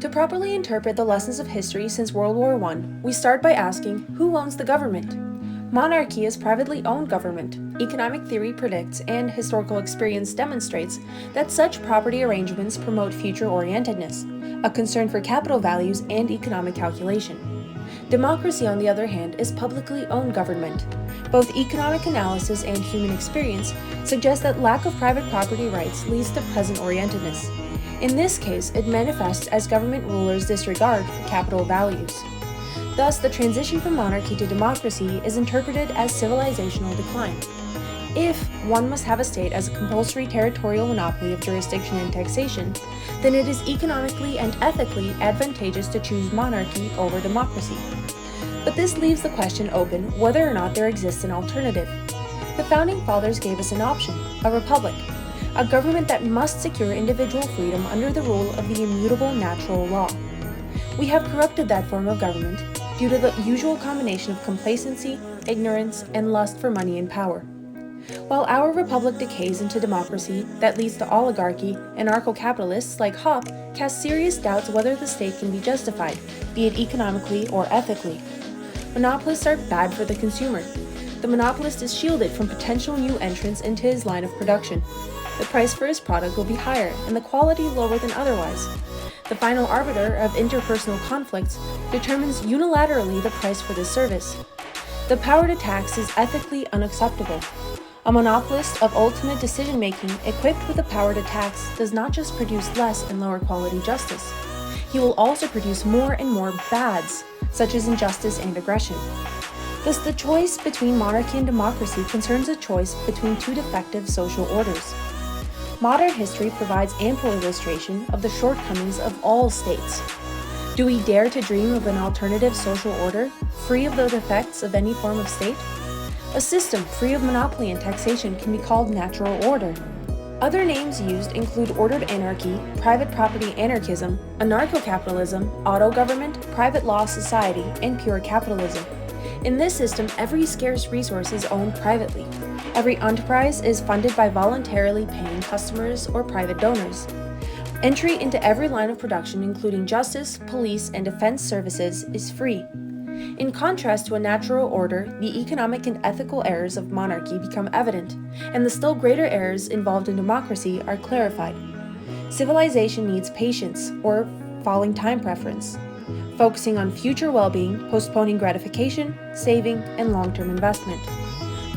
To properly interpret the lessons of history since World War I, we start by asking, who owns the government? Monarchy is privately owned government. Economic theory predicts and historical experience demonstrates that such property arrangements promote future-orientedness, a concern for capital values and economic calculation. Democracy, on the other hand, is publicly owned government. Both economic analysis and human experience suggest that lack of private property rights leads to present-orientedness. In this case, it manifests as government rulers' disregard for capital values. Thus, the transition from monarchy to democracy is interpreted as civilizational decline. If one must have a state as a compulsory territorial monopoly of jurisdiction and taxation, then it is economically and ethically advantageous to choose monarchy over democracy. But this leaves the question open whether or not there exists an alternative. The Founding Fathers gave us an option, a republic, a government that must secure individual freedom under the rule of the immutable natural law. We have corrupted that form of government due to the usual combination of complacency, ignorance, and lust for money and power. While our republic decays into democracy that leads to oligarchy, anarcho-capitalists like Hoppe cast serious doubts whether the state can be justified, be it economically or ethically. Monopolists are bad for the consumer. The monopolist is shielded from potential new entrants into his line of production. The price for his product will be higher and the quality lower than otherwise. The final arbiter of interpersonal conflicts determines unilaterally the price for this service. The power to tax is ethically unacceptable. A monopolist of ultimate decision-making equipped with the power to tax does not just produce less and lower quality justice. He will also produce more and more bads, such as injustice and aggression. Thus, the choice between monarchy and democracy concerns a choice between two defective social orders. Modern history provides ample illustration of the shortcomings of all states. Do we dare to dream of an alternative social order, free of the defects of any form of state? A system free of monopoly and taxation can be called natural order. Other names used include ordered anarchy, private property anarchism, anarcho-capitalism, auto-government, private law society, and pure capitalism. In this system, every scarce resource is owned privately. Every enterprise is funded by voluntarily paying customers or private donors. Entry into every line of production, including justice, police, and defense services, is free. In contrast to a natural order, the economic and ethical errors of monarchy become evident, and the still greater errors involved in democracy are clarified. Civilization needs patience, or falling time preference, focusing on future well-being, postponing gratification, saving, and long-term investment.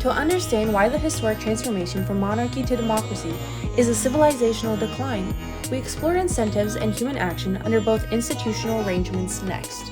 To understand why the historic transformation from monarchy to democracy is a civilizational decline, we explore incentives and human action under both institutional arrangements next.